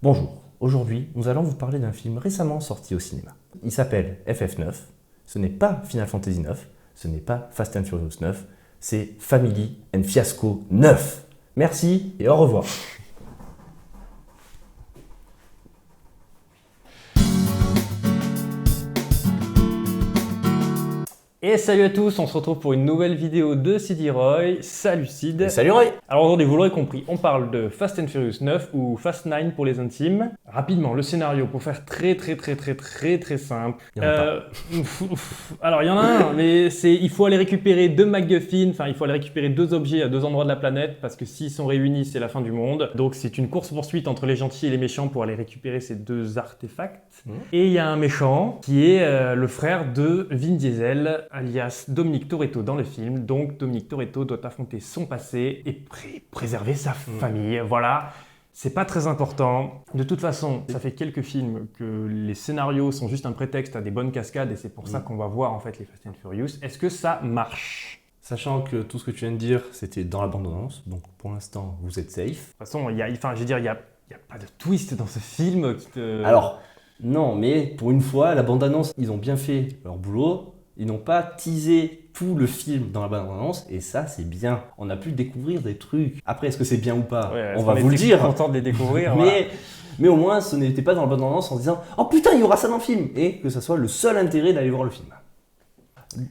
Bonjour, aujourd'hui nous allons vous parler d'un film récemment sorti au cinéma. Il s'appelle FF9, ce n'est pas Final Fantasy 9, ce n'est pas Fast and Furious 9, c'est Family and Fiasco 9. Merci et au revoir. Et salut à tous, on se retrouve pour une nouvelle vidéo de CD Roy. Salut Sid. Et salut Roy. Alors aujourd'hui, vous l'aurez compris, on parle de Fast and Furious 9 ou Fast 9 pour les intimes. Rapidement, le scénario pour faire très simple. Il y en a pas. Alors il y en a un, mais il faut aller récupérer deux MacGuffin, enfin il faut aller récupérer deux objets à deux endroits de la planète parce que s'ils sont réunis, c'est la fin du monde. Donc c'est une course-poursuite entre les gentils et les méchants pour aller récupérer ces deux artefacts. Et il y a un méchant qui est le frère de Vin Diesel, alias Dominic Toretto dans le film. Donc Dominic Toretto doit affronter son passé et préserver sa famille. Voilà, c'est pas très important. De toute façon, ça fait quelques films que les scénarios sont juste un prétexte à des bonnes cascades et c'est pour ça qu'on va voir en fait les Fast and Furious. Est-ce que ça marche ? Sachant que tout ce que tu viens de dire, c'était dans la bande-annonce, donc pour l'instant vous êtes safe. De toute façon, il y a pas de twist dans ce film qui te... Alors, non, mais pour une fois, la bande-annonce, ils ont bien fait leur boulot. Ils n'ont pas teasé tout le film dans la bande-annonce, et ça, c'est bien. On a pu découvrir des trucs. Après, est-ce que c'est bien ou pas ? On va vous le dire. On est content de les découvrir. Mais au moins, ce n'était pas dans la bande-annonce en disant « Oh putain, il y aura ça dans le film !» et que ça soit le seul intérêt d'aller voir le film.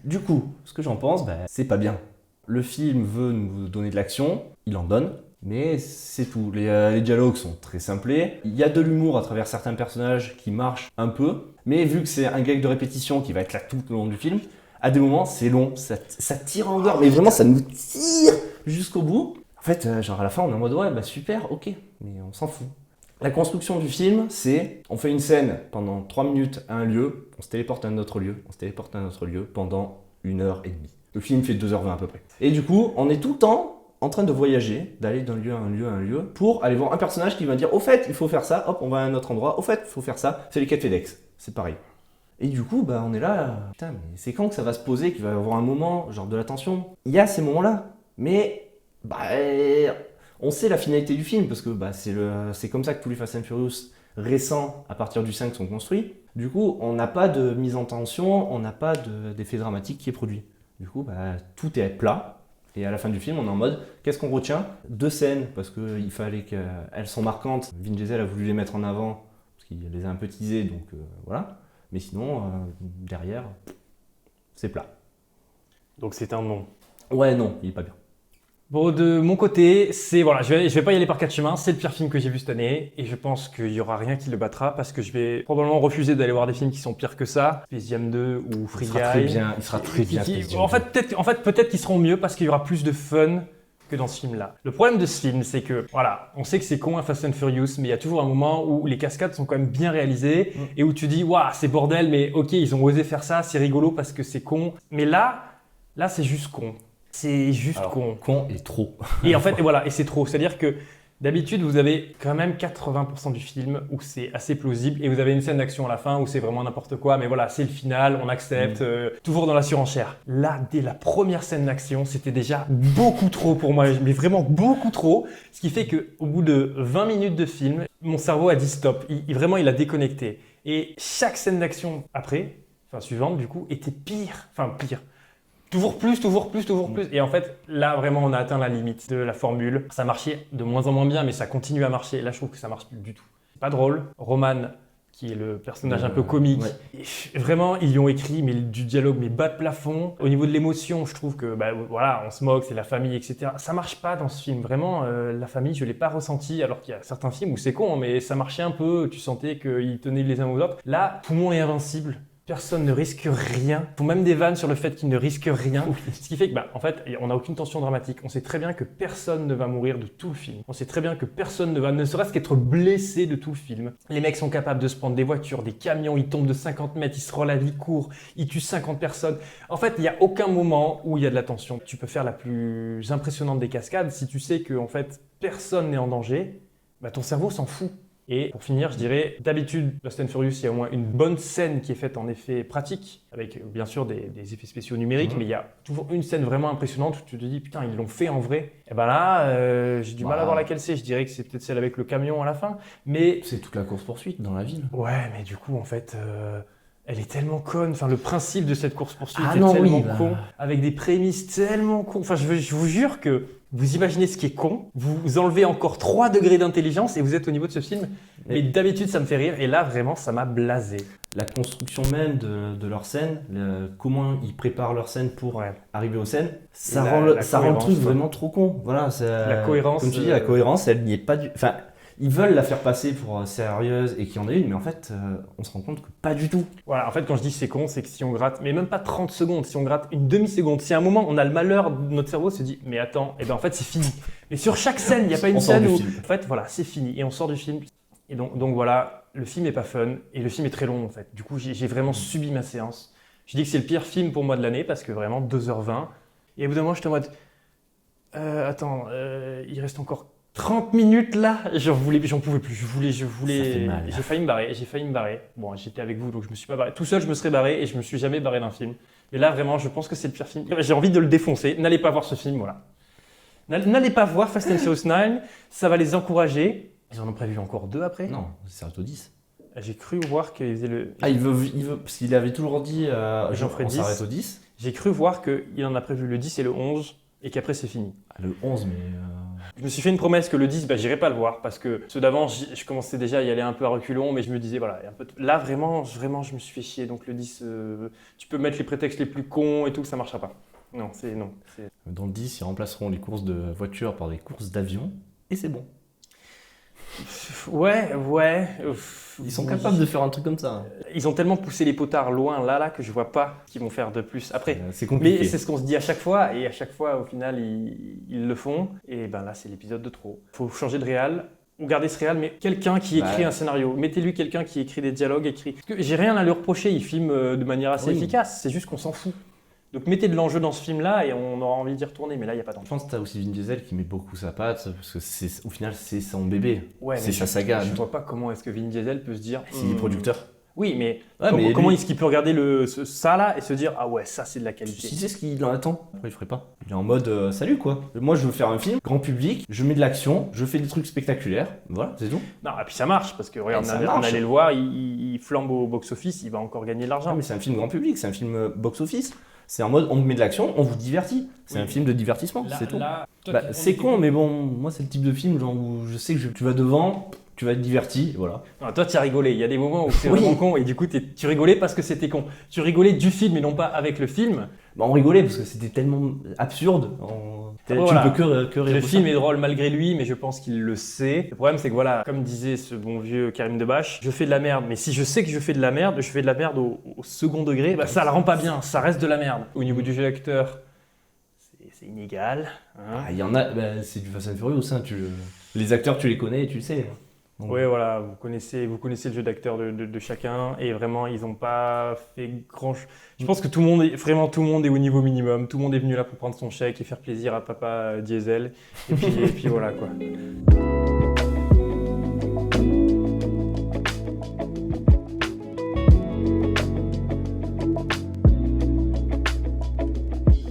Du coup, ce que j'en pense, c'est pas bien. Le film veut nous donner de l'action, il en donne, mais c'est tout. Les dialogues sont très simplés. Il y a de l'humour à travers certains personnages qui marchent un peu, mais vu que c'est un gag de répétition qui va être là tout au long du film, à des moments c'est long, ça tire en longueur, mais vraiment ça nous tire jusqu'au bout. En fait, genre à la fin on est en mode ouais super, ok, mais on s'en fout. La construction du film, c'est on fait une scène pendant 3 minutes à un lieu, on se téléporte à un autre lieu, on se téléporte à un autre lieu pendant 1h30. Le film fait 2h20 à peu près. Et du coup, on est tout le temps en train de voyager, d'aller d'un lieu à un lieu à un lieu, pour aller voir un personnage qui va dire au fait, il faut faire ça, hop, on va à un autre endroit, au fait, il faut faire ça, c'est les quêtes FedEx, c'est pareil. Et du coup, on est là, putain, mais c'est quand que ça va se poser, qu'il va y avoir un moment, genre de la tension ? Il y a ces moments-là, mais on sait la finalité du film, parce que c'est comme ça que tous les Fast and Furious récents, à partir du 5, sont construits. Du coup, on n'a pas de mise en tension, on n'a pas d'effet dramatique qui est produit. Du coup, tout est plat. Et à la fin du film, on est en mode, qu'est-ce qu'on retient ? 2 scènes, parce qu'il fallait qu'elles sont marquantes. Vin Diesel a voulu les mettre en avant, parce qu'il les a un peu teasées, donc voilà. Mais sinon, derrière, c'est plat. Donc c'est un non. Ouais, non, il est pas bien. Bon, de mon côté, je vais pas y aller par 4 chemins, c'est le pire film que j'ai vu cette année et je pense qu'il y aura rien qui le battra parce que je vais probablement refuser d'aller voir des films qui sont pires que ça, Space Jam 2 ou Free Guy. Il sera très bien Space Jam 2. En fait, peut-être qu'ils seront mieux parce qu'il y aura plus de fun que dans ce film-là. Le problème de ce film, c'est que, voilà, on sait que c'est con un Fast and Furious, mais il y a toujours un moment où les cascades sont quand même bien réalisées et où tu dis, waouh, c'est bordel, mais ok, ils ont osé faire ça, c'est rigolo parce que c'est con. Mais là, c'est juste con. C'est juste con. Con et trop. Et en fait, et c'est trop. C'est-à-dire que d'habitude, vous avez quand même 80% du film où c'est assez plausible et vous avez une scène d'action à la fin où c'est vraiment n'importe quoi. Mais voilà, c'est le final, on accepte, toujours dans la surenchère. Là, dès la première scène d'action, c'était déjà beaucoup trop pour moi, mais vraiment beaucoup trop. Ce qui fait qu'au bout de 20 minutes de film, mon cerveau a dit stop. Vraiment, il a déconnecté. Et chaque scène d'action suivante, du coup, était pire. Toujours plus. Et en fait, là, vraiment, on a atteint la limite de la formule. Ça marchait de moins en moins bien, mais ça continue à marcher. Là, je trouve que ça marche plus du tout. C'est pas drôle. Roman, qui est le personnage un peu comique, vraiment, ils y ont écrit du dialogue, mais bas de plafond. Au niveau de l'émotion, je trouve que, on se moque, c'est la famille, etc. Ça marche pas dans ce film. Vraiment, la famille, je l'ai pas ressenti, alors qu'il y a certains films où c'est con, mais ça marchait un peu. Tu sentais qu'ils tenaient les uns aux autres. Là, tout le monde est invincible. Personne ne risque rien. Il faut même des vannes sur le fait qu'ils ne risquent rien. Ce qui fait que, en fait, on n'a aucune tension dramatique. On sait très bien que personne ne va mourir de tout le film. On sait très bien que personne ne serait-ce qu'être blessé de tout le film. Les mecs sont capables de se prendre des voitures, des camions, ils tombent de 50 mètres, ils se relèvent, ils courent, ils tuent 50 personnes. En fait, il n'y a aucun moment où il y a de la tension. Tu peux faire la plus impressionnante des cascades si tu sais que, en fait, personne n'est en danger. Ton cerveau s'en fout. Et pour finir, je dirais, d'habitude, Fast and Furious, il y a au moins une bonne scène qui est faite en effet pratique, avec bien sûr des effets spéciaux numériques, mais il y a toujours une scène vraiment impressionnante où tu te dis, putain, ils l'ont fait en vrai. Et ben là, j'ai du mal à voir laquelle c'est. Je dirais que c'est peut-être celle avec le camion à la fin. Mais C'est toute la course-poursuite dans la ville. ouais, mais du coup, en fait, elle est tellement conne. Enfin, le principe de cette course-poursuite Ah est non, tellement oui, bah. con, avec des prémices tellement cons. Enfin, je vous jure que vous imaginez ce qui est con, vous enlevez encore 3 degrés d'intelligence et vous êtes au niveau de ce film. Mais d'habitude, ça me fait rire. Et là, vraiment, ça m'a blasé. La construction même de leur scène, comment ils préparent leur scène pour Ouais. arriver aux scènes, ça la- rend la ça rend le truc cohérence, vraiment trop con. Voilà, La cohérence, comme tu dis, la cohérence, elle n'y est pas du. Enfin, ils veulent la faire passer pour sérieuse et qu'il y en ait une, mais en fait, on se rend compte que pas du tout. Voilà, en fait, quand je dis c'est con, c'est que si on gratte, mais même pas 30 secondes, si on gratte une demi-seconde, si à un moment on a le malheur, notre cerveau se dit, mais attends, et ben en fait c'est fini. Mais sur chaque scène, il n'y a pas une On sort scène du où, film. en fait, voilà, c'est fini et on sort du film. Et donc voilà, le film est pas fun et le film est très long en fait. Du coup, j'ai vraiment subi ma séance. Je dis que c'est le pire film pour moi de l'année parce que vraiment 2h20. Et au bout d'un moment, j'étais en mode, attends, il reste encore 30 minutes là, j'en pouvais plus, Ça fait mal. j'ai failli me barrer. Bon, j'étais avec vous donc je me suis pas barré. Tout seul, je me serais barré et je me suis jamais barré d'un film. Mais là, vraiment, je pense que c'est le pire film. J'ai envie de le défoncer. N'allez pas voir ce film, voilà. N'allez pas voir Fast and Furious 9, ça va les encourager. Ils en ont prévu encore 2 après. Non, c'est au 10. J'ai cru voir qu'ils faisaient le. Ah, il veut, parce qu'il avait toujours dit, J'en ferai on 10. s'arrête au 10. J'ai cru voir qu'il en a prévu le 10 et le 11 et qu'après c'est fini. Ah, le 11, mais. Je me suis fait une promesse que le 10, j'irai pas le voir parce que ceux d'avant, je commençais déjà à y aller un peu à reculons, mais je me disais, voilà, là vraiment, je me suis fait chier. Donc le 10, tu peux mettre les prétextes les plus cons et tout, ça marchera pas. Non. Dans le 10, ils remplaceront les courses de voitures par des courses d'avion, et c'est bon. Ouais. Ils sont capables de faire un truc comme ça. Ils ont tellement poussé les potards loin là que je vois pas ce qu'ils vont faire de plus après. C'est compliqué. Mais c'est ce qu'on se dit à chaque fois, et à chaque fois, au final, ils le font. Et ben là, c'est l'épisode de trop. Faut changer de réal, ou garder ce réal, mais quelqu'un qui écrit un scénario. Mettez-lui quelqu'un qui écrit des dialogues, Parce que j'ai rien à lui reprocher, il filme de manière assez efficace, c'est juste qu'on s'en fout. Donc mettez de l'enjeu dans ce film-là et on aura envie d'y retourner, mais là, il n'y a pas d'enjeu. Je pense que tu as aussi Vin Diesel qui met beaucoup sa patte, parce que au final, c'est son bébé. Ouais, c'est mais sa saga. Je ne vois pas comment est-ce que Vin Diesel peut se dire... S'il est producteur. Oui, mais Ouais, comment lui- est-ce qu'il peut regarder ça là et se dire « Ah ouais, ça c'est de la qualité ». Tu sais ce qu'il en attend. Après, il ferait pas. Il est en mode salut quoi. Moi, je veux faire un film, grand public, je mets de l'action, je fais des trucs spectaculaires. Voilà, c'est tout. Non, et puis ça marche, parce que regarde, ça on marche. allait le voir, il flambe au box-office, il va encore gagner de l'argent. Non, mais c'est un film grand public, c'est un film box-office. C'est en mode on met de l'action, on vous divertit. C'est un film de divertissement, c'est tout. C'est con, mais bon, moi, c'est le type de film genre, où je sais que tu vas devant, tu vas être diverti, voilà. Non, toi, tu as rigolé. Il y a des moments où c'est vraiment con et du coup, tu rigolais parce que c'était con. Tu rigolais du film et non pas avec le film. Bah, on rigolait parce que c'était tellement absurde. Tu Voilà. peux que rire. Le de film ça. est drôle malgré lui, mais je pense qu'il le sait. Le problème, c'est que voilà, comme disait ce bon vieux Karim Debache, je fais de la merde. Mais si je sais que je fais de la merde au second degré, bah, ça la rend pas bien. Ça reste de la merde. Au niveau du jeu d'acteur, c'est inégal. Hein. Ah, il y en a, bah, c'est du Fast and Furious. Hein, les acteurs, tu les connais et tu le sais. Donc, Oui, voilà, vous connaissez le jeu d'acteur de chacun et vraiment, ils n'ont pas fait grand chose. Je pense que tout le monde est au niveau minimum. Tout le monde est venu là pour prendre son chèque et faire plaisir à papa Diesel. Et puis voilà quoi.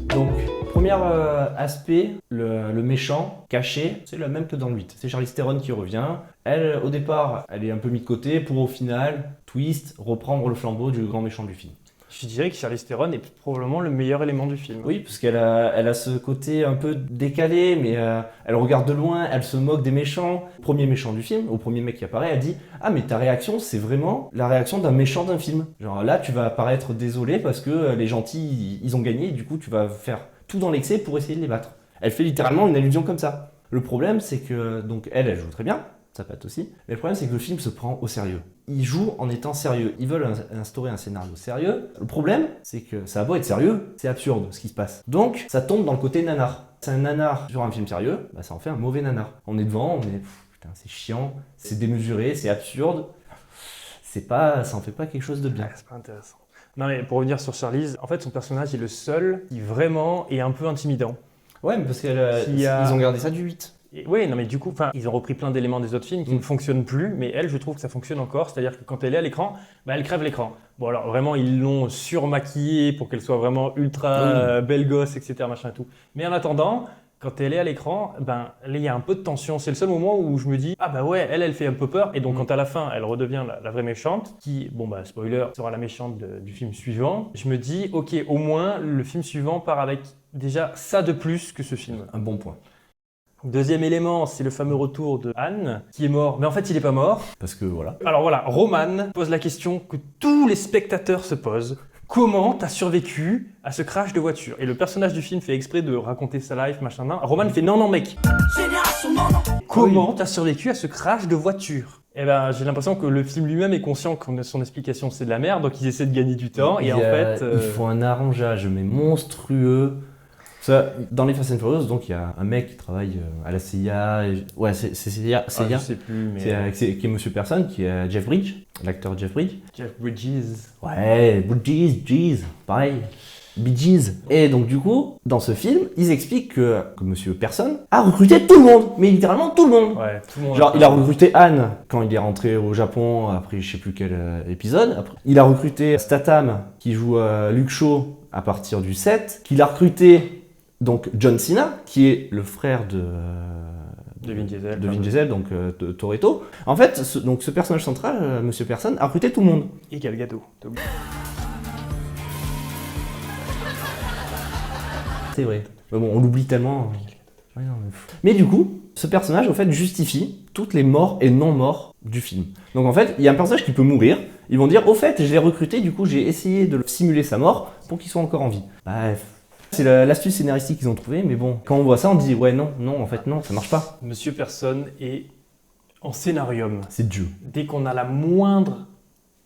Donc, premier aspect, le méchant caché, c'est le même que dans le 8. C'est Charlize Theron qui revient. Elle, au départ, elle est un peu mise de côté pour au final, twist, reprendre le flambeau du grand méchant du film. Je dirais que Charlize Theron est probablement le meilleur élément du film. Oui, parce elle a ce côté un peu décalé, mais elle regarde de loin, elle se moque des méchants. Premier méchant du film, au premier mec qui apparaît, elle dit « Ah, mais ta réaction, c'est vraiment la réaction d'un méchant d'un film. Genre là, tu vas apparaître désolé parce que les gentils, ils ont gagné, et du coup, tu vas faire tout dans l'excès pour essayer de les battre. » Elle fait littéralement une allusion comme ça. Le problème, c'est que, donc elle joue très bien, ça patte aussi, mais le problème, c'est que le film se prend au sérieux. Ils jouent en étant sérieux. Ils veulent instaurer un scénario sérieux. Le problème, c'est que ça a beau être sérieux, c'est absurde ce qui se passe. Donc, ça tombe dans le côté nanar. C'est un nanar sur un film sérieux, bah ça en fait un mauvais nanar. On est devant, putain, c'est chiant, c'est démesuré, c'est absurde. Ça en fait pas quelque chose de bien. Ouais, c'est pas intéressant. Non mais pour revenir sur Charlize, en fait son personnage est le seul qui vraiment est un peu intimidant. Ouais, mais parce qu'ils Qui a- ont gardé ça du 8. Oui, non mais du coup, ils ont repris plein d'éléments des autres films qui ne fonctionnent plus, mais elle, je trouve que ça fonctionne encore. C'est-à-dire que quand elle est à l'écran, elle crève l'écran. Bon alors vraiment, ils l'ont surmaquillée pour qu'elle soit vraiment ultra belle gosse, etc. machin et tout. Mais en attendant, quand elle est à l'écran, là, il y a un peu de tension. C'est le seul moment où je me dis, ah bah ouais, elle fait un peu peur. Et donc quand à la fin, elle redevient la vraie méchante, qui, spoiler, sera la méchante du film suivant, je me dis, ok, au moins, le film suivant part avec déjà ça de plus que ce film. Un bon point. Deuxième élément, c'est le fameux retour de Anne, qui est mort. Mais en fait, il n'est pas mort. Parce que voilà. Alors voilà, Roman pose la question que tous les spectateurs se posent. Comment t'as survécu à ce crash de voiture? Et le personnage du film fait exprès de raconter sa life, machin. Roman fait non mec. Comment t'as survécu à ce crash de voiture? Eh ben, j'ai l'impression que le film lui-même est conscient que son explication c'est de la merde, donc il essaie de gagner du temps. Et en fait, il faut un arrangeage mais monstrueux. Ça, dans les Fast and Furious, donc il y a un mec qui travaille à la CIA. Ouais, c'est CIA. Je sais plus, mais qui est Monsieur Person, qui est Jeff Bridges, l'acteur Jeff Bridges. Jeff Bridges. Ouais, Bridges, pareil. Bee Gees. Et donc du coup, dans ce film, ils expliquent que Monsieur Person a recruté tout le monde, mais littéralement tout le monde. Ouais, tout le monde. Genre, il a recruté Anne quand il est rentré au Japon, après je sais plus quel épisode. Après, il a recruté Statham, qui joue Luke Shaw à partir du 7. Qu'il a recruté donc John Cena, qui est le frère de Vin Diesel. De Vin Diesel, donc de Toretto. En fait, ce personnage central, Monsieur Person, a recruté tout le monde. Et Gal Gadot. C'est vrai. Mais bon, on l'oublie tellement. Ouais, non, mais du coup, ce personnage, au fait, justifie toutes les morts et non-morts du film. Donc en fait, il y a un personnage qui peut mourir. Ils vont dire, au fait, je l'ai recruté, du coup, j'ai essayé de simuler sa mort pour qu'il soit encore en vie. Bref. C'est l'astuce scénaristique qu'ils ont trouvée, mais bon, quand on voit ça, on dit, ouais, non, en fait, non, ça marche pas. Monsieur Person est en scénarium. C'est Dieu. Dès qu'on a la moindre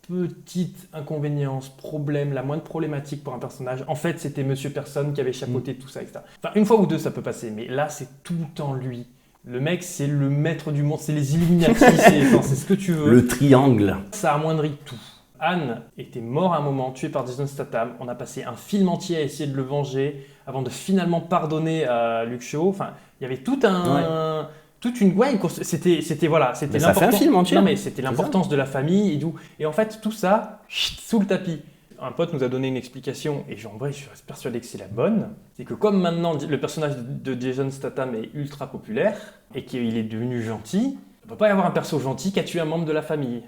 petite inconvénience, problème, la moindre problématique pour un personnage, en fait, c'était Monsieur Person qui avait chapeauté tout ça, etc. Enfin, une fois ou deux, ça peut passer, mais là, c'est tout le temps lui. Le mec, c'est le maître du monde, c'est les Illuminati, c'est ce que tu veux. Le triangle. Ça amoindrit tout. Anne était mort à un moment, tué par Jason Statham. On a passé un film entier à essayer de le venger avant de finalement pardonner à Luke Shaw. Enfin, il y avait tout un... Ouais. Toute une c'était ça fait un film entier. Non mais c'était l'importance de la famille et tout. Et en fait tout ça sous le tapis. Un pote nous a donné une explication et en vrai je suis persuadé que c'est la bonne. C'est que comme maintenant le personnage de Jason Statham est ultra populaire et qu'il est devenu gentil, il ne peut pas y avoir un perso gentil qui a tué un membre de la famille.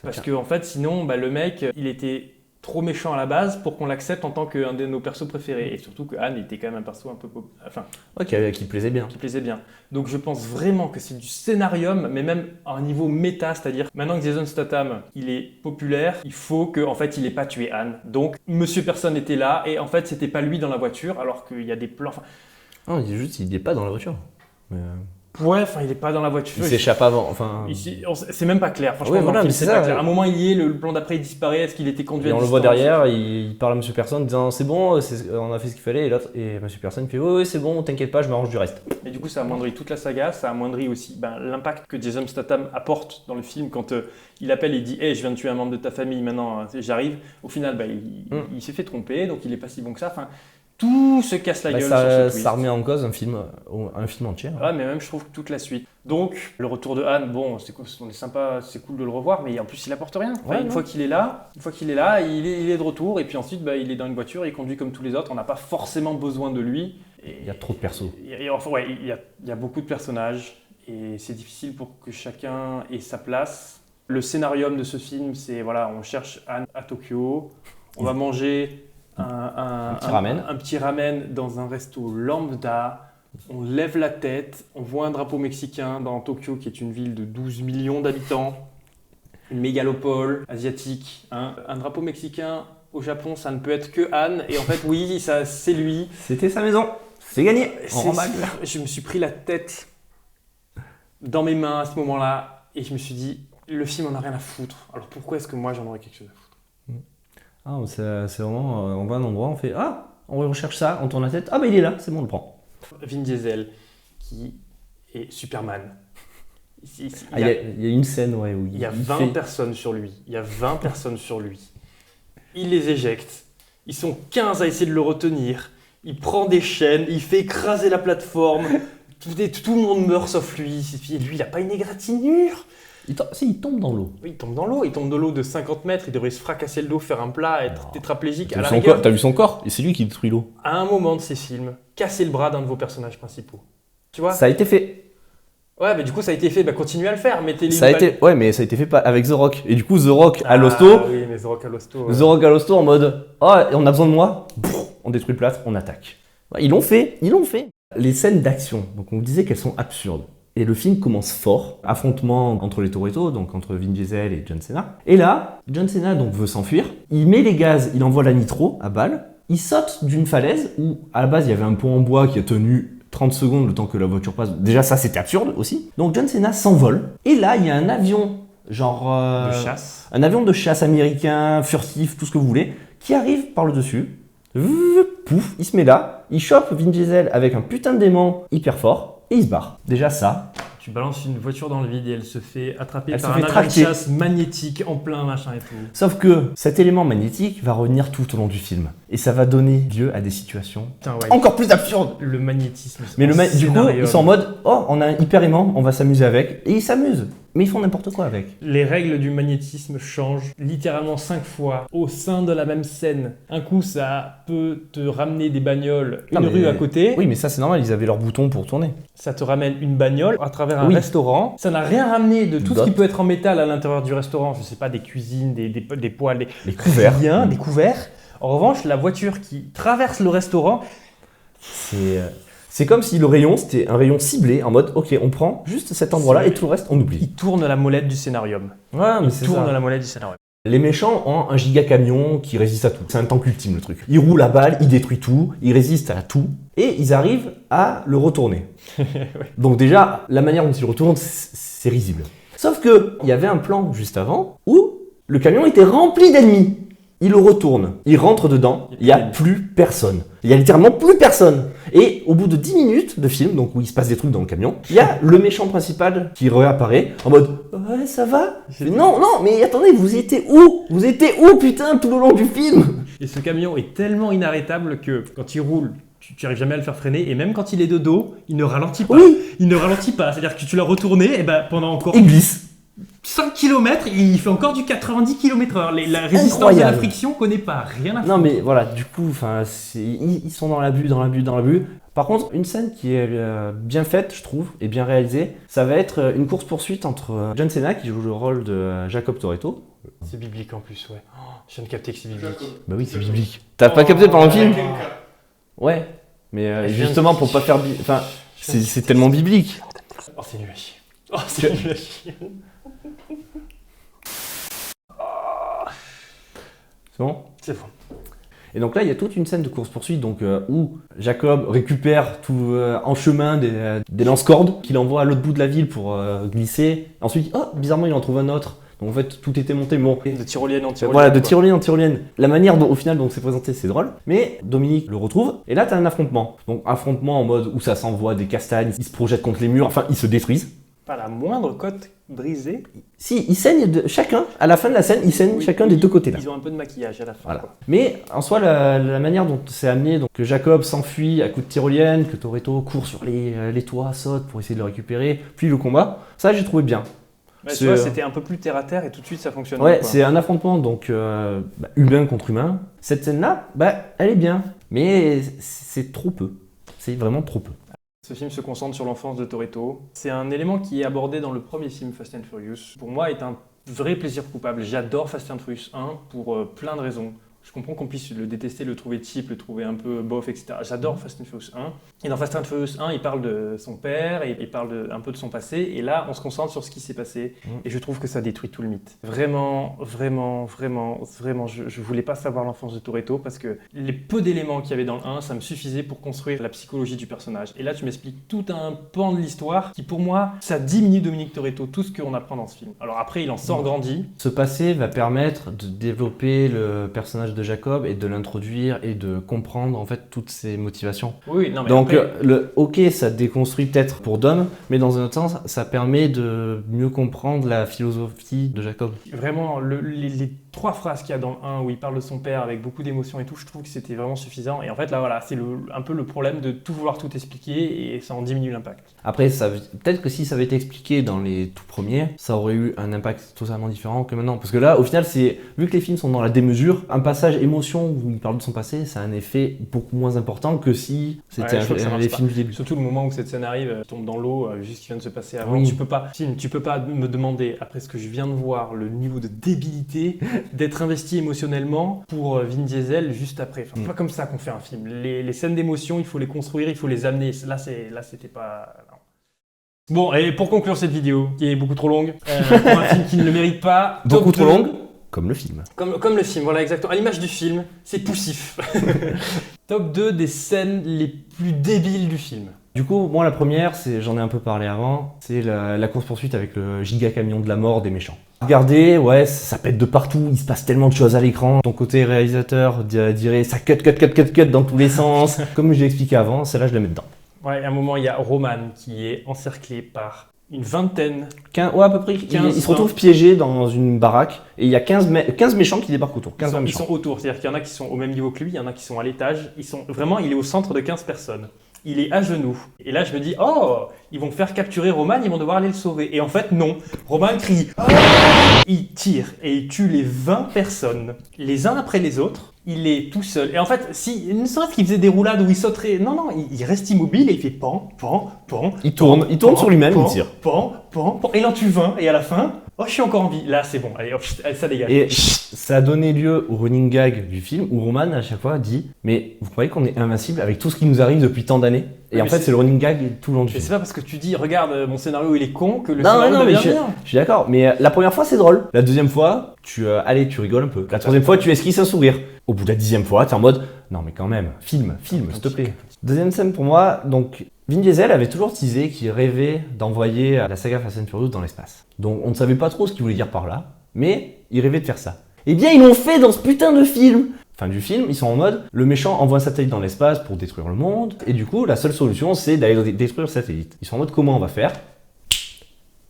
Parce que en fait sinon le mec il était trop méchant à la base pour qu'on l'accepte en tant qu'un de nos persos préférés. Et surtout que Anne était quand même un perso un peu... qui plaisait bien. Qui plaisait bien. Donc je pense vraiment que c'est du scénarium, mais même à un niveau méta, c'est-à-dire maintenant que Jason Statham, il est populaire, il faut qu'en fait il n'ait pas tué Anne. Donc Monsieur Personne était là et en fait c'était pas lui dans la voiture alors qu'il y a des plans... Non, il n'est pas dans la voiture. Mais... Ouais, il est pas dans la voiture. Il s'échappe avant, c'est même pas clair. Franchement, ouais, voilà, mais c'est pas clair. À un moment, il y est, le plan d'après, il disparaît. Est-ce qu'il était conduit à distance ? On le voit derrière, il parle à Monsieur Personne, disant c'est bon, on a fait ce qu'il fallait. Et Monsieur Personne fait oui, c'est bon, t'inquiète pas, je m'arrange du reste. Et du coup, ça amoindrit toute la saga. Ça amoindrit aussi l'impact que Jason Statham apporte dans le film quand il appelle et il dit hey, je viens de tuer un membre de ta famille, maintenant j'arrive. Au final, il s'est fait tromper, donc il est pas si bon que ça. Enfin, tout se casse la gueule sur ce twist. Ça remet en cause un film entier. Ouais, mais même je trouve toute la suite. Donc, le retour de Han, bon, on est sympa, c'est cool de le revoir, mais en plus il apporte rien. Une fois qu'il est là, il est de retour, et puis ensuite il est dans une voiture, il conduit comme tous les autres, on n'a pas forcément besoin de lui. Il y a trop de persos. Il y a beaucoup de personnages, et c'est difficile pour que chacun ait sa place. Le scénarium de ce film, c'est on cherche Han à Tokyo, on va manger un petit ramen dans un resto lambda. On lève la tête, on voit un drapeau mexicain dans Tokyo, qui est une ville de 12 millions d'habitants, une mégalopole asiatique. Un drapeau mexicain au Japon, ça ne peut être que Han. Et en fait, oui, c'est lui. C'était sa maison. C'est gagné. Je me suis pris la tête dans mes mains à ce moment-là et je me suis dit, le film en a rien à foutre. Alors pourquoi est-ce que moi j'en aurais quelque chose à foutre ? C'est vraiment, on va à un endroit, on fait on recherche ça, on tourne la tête, il est là, c'est bon, on le prend. Vin Diesel, qui est Superman. Il y a une scène où il y a 20 personnes sur lui. Il les éjecte. Ils sont 15 à essayer de le retenir. Il prend des chaînes, il fait écraser la plateforme. Tout le monde meurt sauf lui. Et lui, il a pas une égratignure. Il tombe dans l'eau. Oui, il tombe dans l'eau. Il tombe de l'eau de 50 mètres. Il devrait se fracasser le dos, faire un plat, être tétraplégique. T'as vu son corps? Et c'est lui qui détruit l'eau. À un moment de ces films, cassez le bras d'un de vos personnages principaux. Tu vois? Ça a été fait. Ouais, mais du coup, ça a été fait. Bah, continuez à le faire. Mettez-les Ouais, mais ça a été fait avec The Rock. Et du coup, The Rock à l'hosto. Oui, mais The Rock à l'hosto. The Rock à l'hosto en mode oh, on a besoin de moi. On détruit le plâtre, on attaque. Ouais, ils l'ont fait. Les scènes d'action, donc on disait qu'elles sont absurdes. Et le film commence fort, affrontement entre les Toretto, donc entre Vin Diesel et John Cena. Et là, John Cena donc veut s'enfuir. Il met les gaz, il envoie la nitro à balle. Il saute d'une falaise où à la base il y avait un pont en bois qui a tenu 30 secondes le temps que la voiture passe. Déjà ça c'était absurde aussi. Donc John Cena s'envole. Et là il y a un avion genre... de chasse. Un avion de chasse américain, furtif, tout ce que vous voulez, qui arrive par le dessus. Pouf, il se met là. Il chope Vin Diesel avec un putain de démon hyper fort. Et il se barre. Déjà ça. Tu balances une voiture dans le vide et elle se fait attraper Elle par se un fait avion de tracter. chasse magnétique en plein machin et tout. Sauf que cet élément magnétique va revenir tout au long du film. Et ça va donner lieu à des situations Putain, ouais. encore plus absurdes. Le magnétisme. Mais du coup, ils sont en mode oh, on a un hyper aimant, on va s'amuser avec. Et ils s'amusent. Mais ils font n'importe quoi avec. Les règles du magnétisme changent littéralement 5 fois au sein de la même scène. Un coup, ça peut te ramener des bagnoles, une rue à côté. Oui, mais ça c'est normal, ils avaient leur bouton pour tourner. Ça te ramène une bagnole à travers un restaurant. Ça n'a rien ramené de tout ce qui peut être en métal à l'intérieur du restaurant. Je sais pas, des cuisines, des poêles, les couverts. Rien, des couverts. En revanche, la voiture qui traverse le restaurant, c'est comme si le rayon, c'était un rayon ciblé, en mode, ok, on prend juste cet endroit-là et tout le reste, on oublie. il tourne la molette du scénarium. Ouais, mais Il tourne la molette du scénarium. Les méchants ont un giga camion qui résiste à tout. C'est un tank ultime, le truc. Il roule à balle, il détruit tout, il résiste à tout, et ils arrivent à le retourner. Donc déjà, la manière dont ils le retournent, c'est risible. Sauf que il y avait un plan juste avant où le camion était rempli d'ennemis. Il le retourne, il rentre dedans, il n'y a plus personne. Il y a littéralement plus personne. Et au bout de 10 minutes de film, donc où il se passe des trucs dans le camion, il y a le méchant principal qui réapparaît en mode « Ouais, ça va ?» Non, mais attendez, vous étiez où? Vous étiez où, putain, tout le long du film? Et ce camion est tellement inarrêtable que quand il roule, tu n'arrives jamais à le faire freiner. Et même quand il est de dos, il ne ralentit pas. Oui. Il ne ralentit pas. C'est-à-dire que tu l'as retourné et ben, pendant encore... Il glisse. 5 km, il fait encore du 90 km/h. La résistance Incroyable. à la friction connaît pas, rien à foutre. Non mais voilà, du coup, ils sont dans l'abus. Par contre, une scène qui est bien faite, je trouve, et bien réalisée, ça va être une course-poursuite entre John Cena, qui joue le rôle de Jacob Toretto. C'est biblique en plus, ouais. Oh, je viens de capter que c'est biblique. Bah oui, c'est biblique. T'as pas capté pendant le film? Avec un K. Ouais, mais Je viens justement de- pour pas faire... Enfin, c'est tellement biblique. Oh, c'est nul à chier. Oh, c'est nul à chier. C'est bon? C'est bon. Et donc là, il y a toute une scène de course-poursuite donc, où Jacob récupère tout en chemin des lance-cordes qu'il envoie à l'autre bout de la ville pour glisser. Ensuite, oh, bizarrement, il en trouve un autre. Donc en fait, tout était monté. Mais bon, De tyrolienne en tyrolienne. voilà, de quoi. tyrolienne en tyrolienne. La manière dont au final donc c'est présenté, c'est drôle. Mais Dominique le retrouve et là, t'as un affrontement. Donc affrontement en mode où ça s'envoie des castagnes, ils se projettent contre les murs, enfin ils se détruisent. Pas la moindre côte brisée. Si, ils saignent chacun, à la fin de la scène, ils saignent Oui, chacun oui, des deux côtés là. Ils ont un peu de maquillage à la fin. Voilà. quoi. Mais en soi, la manière dont c'est amené, donc que Jacob s'enfuit à coups de tyrolienne, que Toretto court sur les toits, saute pour essayer de le récupérer, puis le combat, ça j'ai trouvé bien. Ouais, tu C'est, vois, c'était un peu plus terre à terre et tout de suite ça fonctionne. Ouais, c'est un affrontement donc humain contre humain. Cette scène-là, elle est bien, mais c'est trop peu. C'est vraiment trop peu. Ce film se concentre sur l'enfance de Toretto. C'est un élément qui est abordé dans le premier film Fast and Furious. Pour moi, est un vrai plaisir coupable. J'adore Fast and Furious 1 pour plein de raisons. Je comprends qu'on puisse le détester, le trouver cheap, le trouver un peu bof, etc. J'adore Fast and Furious 1. Et dans Fast and Furious 1, il parle de son père et il parle un peu de son passé. Et là, on se concentre sur ce qui s'est passé. Et je trouve que ça détruit tout le mythe. Vraiment, je voulais pas savoir l'enfance de Toretto parce que les peu d'éléments qu'il y avait dans le 1, ça me suffisait pour construire la psychologie du personnage. Et là, tu m'expliques tout un pan de l'histoire qui, pour moi, ça diminue Dominique Toretto, tout ce qu'on apprend dans ce film. Alors après, il en sort grandi. Ce passé va permettre de développer le personnage de Jacob et de l'introduire et de comprendre en fait toutes ses motivations. Oui, non, mais Donc après, ça déconstruit peut-être pour Dom, mais dans un autre sens, ça permet de mieux comprendre la philosophie de Jacob. vraiment, les 3 phrases qu'il y a dans le 1 où il parle de son père avec beaucoup d'émotion et tout, je trouve que c'était vraiment suffisant. Et en fait, là, voilà, c'est un peu le problème de tout vouloir tout expliquer et ça en diminue l'impact. Après, peut-être que si ça avait été expliqué dans les tout premiers, ça aurait eu un impact totalement différent que maintenant. Parce que là, au final, vu que les films sont dans la démesure, un passage émotion où il parle de son passé, ça a un effet beaucoup moins important que si c'était les films du début. Surtout le moment où cette scène arrive, tombe dans l'eau, juste ce qui vient de se passer avant. Oui. Tu peux pas me demander, après ce que je viens de voir, le niveau de débilité d'être investi émotionnellement pour Vin Diesel juste après. Enfin, c'est pas comme ça qu'on fait un film. Les scènes d'émotion, il faut les construire, il faut les amener. Là, c'était pas... Non. Bon, et pour conclure cette vidéo, qui est beaucoup trop longue, pour un film qui ne le mérite pas... Beaucoup trop longue, comme le film. Comme le film, voilà, exactement. À l'image du film, c'est poussif. Top 2 des scènes les plus débiles du film. Du coup, moi la première, j'en ai un peu parlé avant, c'est la course-poursuite avec le giga camion de la mort des méchants. Regardez, ouais, ça pète de partout, il se passe tellement de choses à l'écran. Ton côté réalisateur dirait ça cut dans tous les sens. Comme je l'ai expliqué avant, celle-là je la mets dedans. Ouais, à un moment, il y a Roman qui est encerclé par une vingtaine. Ouais, à peu près. Il se retrouve piégé dans une baraque et il y a 15 méchants qui débarquent autour. Ils sont autour, c'est-à-dire qu'il y en a qui sont au même niveau que lui, il y en a qui sont à l'étage. Il est au centre de 15 personnes. Il est à genoux. Et là, je me dis, oh, ils vont faire capturer Roman, ils vont devoir aller le sauver. Et en fait, non. Roman crie, oh! Il tire et il tue les 20 personnes, les uns après les autres. Il est tout seul. Et en fait, ne serait-ce qu'il faisait des roulades où il sauterait. Non, il reste immobile et il fait pan. Il tourne sur lui-même, il tire. Pan. Et il en tue 20. Et à la fin, oh, je suis encore en vie. Là, c'est bon. Allez, hop, ça dégage. Et ça a donné lieu au running gag du film où Roman, à chaque fois, dit « Mais vous croyez qu'on est invincible avec tout ce qui nous arrive depuis tant d'années ?» Et en fait, c'est le running gag tout le long du film. C'est pas parce que tu dis « Regarde, mon scénario, il est con » que le scénario devient bien. Je suis d'accord. Mais la première fois, c'est drôle. La deuxième fois, tu rigoles un peu. La troisième fois, tu esquisses un sourire. Au bout de la 10e fois, t'es en mode « Non mais quand même, film, s'il te plaît. » Deuxième scène pour moi, donc Vin Diesel avait toujours teasé qu'il rêvait d'envoyer la saga Fast and Furious dans l'espace. Donc on ne savait pas trop ce qu'il voulait dire par là, mais il rêvait de faire ça. Eh bien ils l'ont fait dans ce putain de film. Fin du film, ils sont en mode, le méchant envoie un satellite dans l'espace pour détruire le monde, et du coup la seule solution c'est d'aller détruire le satellite. Ils sont en mode comment on va faire ?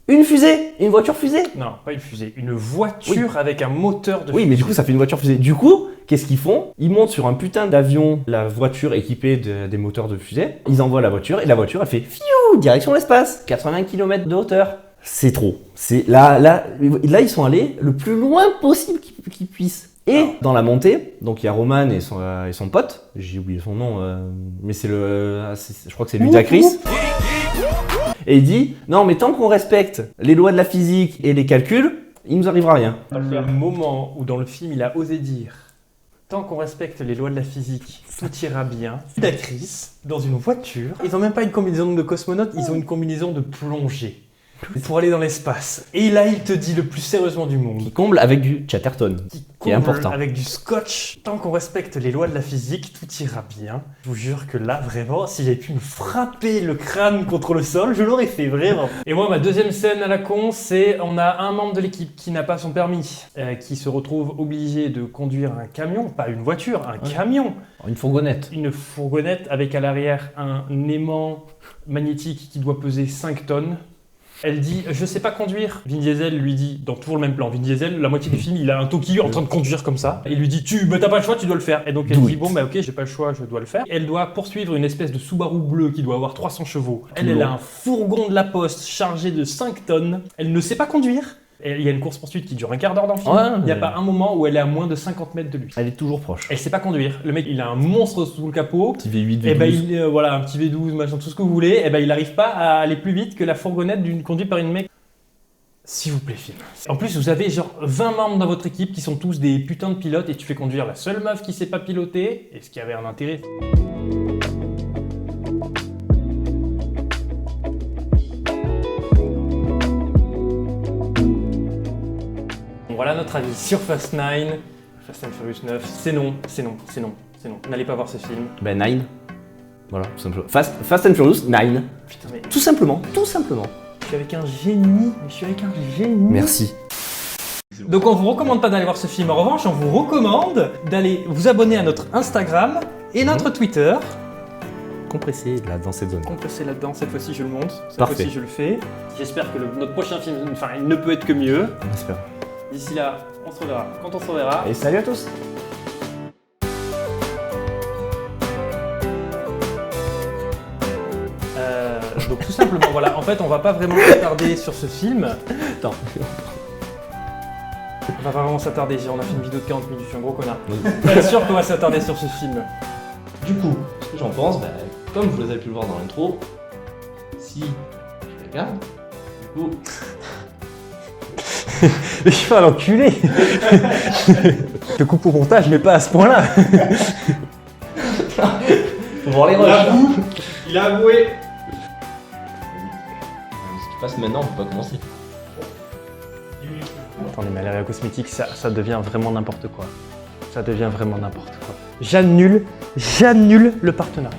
Une fusée, une voiture fusée. Non, pas une fusée, une voiture avec un moteur de fusée. Oui, mais du coup ça fait une voiture fusée. Du coup, qu'est-ce qu'ils font ? Ils montent sur un putain d'avion, la voiture équipée des moteurs de fusée. Ils envoient la voiture et la voiture elle fait fiou, direction l'espace, 80 km de hauteur. C'est trop. Là, ils sont allés le plus loin possible qu'ils puissent. Et dans la montée, donc il y a Roman et son pote, j'ai oublié son nom, mais je crois que c'est Ludacris. Et il dit, non mais tant qu'on respecte les lois de la physique et les calculs, il nous arrivera rien. Le moment où dans le film il a osé dire, tant qu'on respecte les lois de la physique, tout ira bien. Ludacris, dans une voiture, ils n'ont même pas une combinaison de cosmonaute, ils ont une combinaison de plongée. Pour aller dans l'espace. Et là, il te dit le plus sérieusement du monde. Qui comble avec du Chatterton. Qui est important. Avec du scotch. Tant qu'on respecte les lois de la physique, tout ira bien. Je vous jure que là, vraiment, si j'avais pu me frapper le crâne contre le sol, je l'aurais fait, vraiment. Et moi, ma deuxième scène à la con, c'est on a un membre de l'équipe qui n'a pas son permis, qui se retrouve obligé de conduire un camion, pas une voiture, un camion. Une fourgonnette. Une fourgonnette avec à l'arrière un aimant magnétique qui doit peser 5 tonnes. Elle dit « Je sais pas conduire ». Vin Diesel lui dit, dans toujours le même plan, Vin Diesel, la moitié du film, il a un Toki en train de conduire comme ça. Et il lui dit « T'as pas le choix, tu dois le faire ». Et donc elle dit « Bon, bah ok, j'ai pas le choix, je dois le faire ». Elle doit poursuivre une espèce de Subaru bleu qui doit avoir 300 chevaux. Elle a un fourgon de la poste chargé de 5 tonnes. Elle ne sait pas conduire. Et il y a une course-poursuite qui dure un quart d'heure dans le film. Il n'y a pas un moment où elle est à moins de 50 mètres de lui. Elle est toujours proche. Elle sait pas conduire. Le mec, il a un monstre sous le capot. Petit V8, V12. Et ben, voilà, un petit V12, machin, tout ce que vous voulez. Et ben, il n'arrive pas à aller plus vite que la fourgonnette conduite par une mec. S'il vous plaît, film. En plus, vous avez genre 20 membres dans votre équipe qui sont tous des putains de pilotes et tu fais conduire la seule meuf qui sait pas piloter. Est-ce qu'il y avait un intérêt ? Voilà notre avis sur Fast 9, Fast and Furious 9. C'est non. N'allez pas voir ce film. Ben 9. Voilà, tout simplement. Fast and Furious 9. Putain, mais tout simplement. je suis avec un génie. Merci. Donc on vous recommande pas d'aller voir ce film. En revanche, on vous recommande d'aller vous abonner à notre Instagram et notre Twitter. Compressé là dans cette zone. Compressé là-dedans, cette fois-ci je le monte, cette Parfait. fois-ci je le fais. J'espère que notre prochain film, il ne peut être que mieux. On espère. D'ici là, on se reverra quand on se reverra. Et salut à tous. Donc tout simplement, voilà, en fait, on va pas vraiment s'attarder sur ce film. Attends. On va pas vraiment s'attarder, on a fait une vidéo de 40 minutes, je suis un gros connard. Bien sûr qu'on va s'attarder sur ce film. Du coup, ce que j'en pense, comme vous avez pu le voir dans l'intro, si je la garde, du coup... Je suis pas l'enculé. Je te coupe au montage, mais pas à ce point-là. Faut voir les rushs. Il a avoué. Ce qui passe maintenant, on peut pas commencer. Attendez, mais l'area cosmétique, ça devient vraiment n'importe quoi. Ça devient vraiment n'importe quoi. J'annule le partenariat.